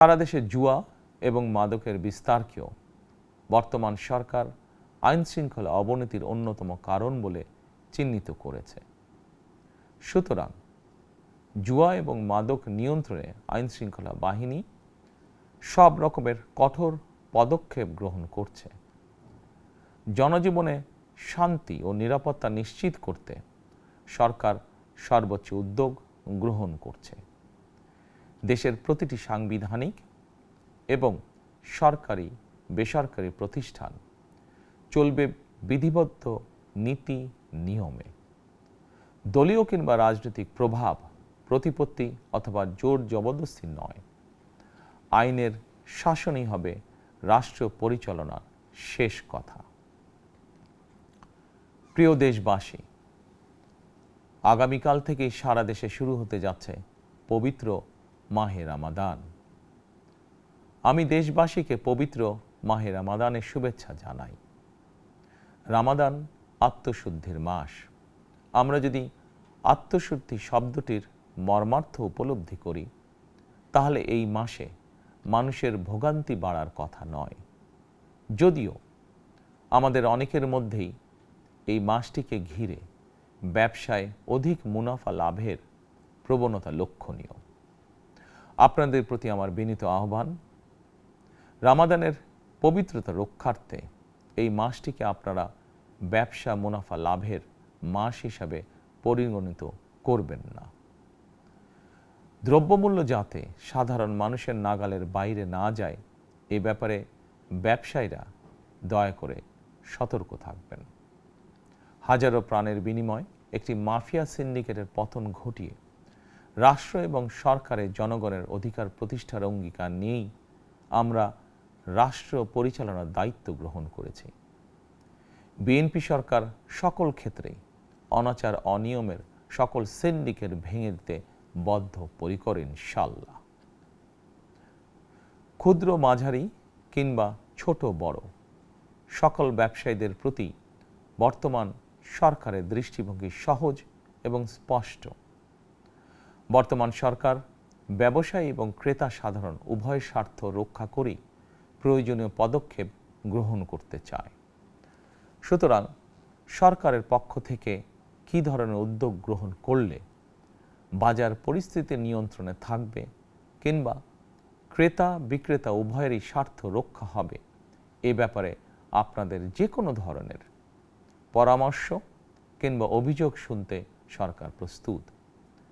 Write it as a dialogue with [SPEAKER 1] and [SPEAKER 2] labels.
[SPEAKER 1] সারা দেশে জুয়া এবং মাদকের বিস্তারকেও বর্তমান সরকার আইন শৃঙ্খলা অবনতির অন্যতম কারণ বলে চিহ্নিত করেছে। সুতরাং জুয়া এবং মাদক নিয়ন্ত্রণে আইন শৃঙ্খলা বাহিনী সব রকমের কঠোর পদক্ষেপ গ্রহণ করছে। জনজীবনে শান্তি ও নিরাপত্তা নিশ্চিত করতে সরকার সর্বোচ্চ উদ্যোগ গ্রহণ করছে। দেশের প্রতিটি সাংবিধানিক এবং সরকারি বেসরকারি প্রতিষ্ঠান চলবে বিধিবদ্ধ নীতি নিয়মে। দলীয় কিংবা রাজনৈতিক প্রভাব, প্রতিপত্তি অথবা জোর জবরদস্তি নয়, আইনের শাসনই হবে রাষ্ট্র পরিচালনার শেষ কথা। প্রিয় দেশবাসী, আগামীকাল থেকেই সারা দেশে শুরু হতে যাচ্ছে পবিত্র মাহে রমাদান। আমি দেশবাসীকে পবিত্র মাহে রমাদানের শুভেচ্ছা জানাই। রমাদান আত্মশুদ্ধির মাস। আমরা যদি আত্মশুদ্ধি শব্দটির মর্মার্থ উপলব্ধি করি, তাহলে এই মাসে মানুষের ভোগান্তি বাড়ার কথা নয়। যদিও আমাদের অনেকের মধ্যেই এই মাসটিকে ঘিরে ব্যবসায় অধিক মুনাফা লাভের প্রবণতা লক্ষণীয়। আপনাদের প্রতি আমার বিনীত আহ্বান, রমাদানের পবিত্রতা রক্ষার্থে এই মাসটিকে আপনারা ব্যবসা মুনাফা লাভের মাস হিসাবে পরিগণিত করবেন না। দ্রব্যমূল্য যাতে সাধারণ মানুষের নাগালের বাইরে না যায়, এ ব্যাপারে ব্যবসায়ীরা দয়া করে সতর্ক থাকবেন। হাজারো প্রাণের বিনিময় একটি মাফিয়া সিন্ডিকেটের পতন ঘটিয়ে রাষ্ট্র এবং সরকারের জনগণের অধিকার প্রতিষ্ঠার অঙ্গীকার নিয়েই আমরা রাষ্ট্র পরিচালনার দায়িত্ব গ্রহণ করেছি। বিএনপি সরকার সকল ক্ষেত্রেই অনাচার অনিয়মের সকল সিন্ডিকেট ভেঙে দিতে বদ্ধপরিকর ইনশাআল্লাহ। ক্ষুদ্র মাঝারি কিংবা ছোট বড় সকল ব্যবসায়ীদের প্রতি বর্তমান সরকারের দৃষ্টিভঙ্গি সহজ এবং স্পষ্ট। বর্তমান সরকার ব্যবসায়ী এবং ক্রেতা সাধারণ উভয় স্বার্থ রক্ষা করেই প্রয়োজনীয় পদক্ষেপ গ্রহণ করতে চায়। সুতরাং সরকারের পক্ষ থেকে কী ধরনের উদ্যোগ গ্রহণ করলে বাজার পরিস্থিতি নিয়ন্ত্রণে থাকবে কিংবা ক্রেতা বিক্রেতা উভয়েরই স্বার্থ রক্ষা হবে, এ ব্যাপারে আপনাদের যে কোনো ধরনের পরামর্শ কিংবা অভিযোগ শুনতে সরকার প্রস্তুত।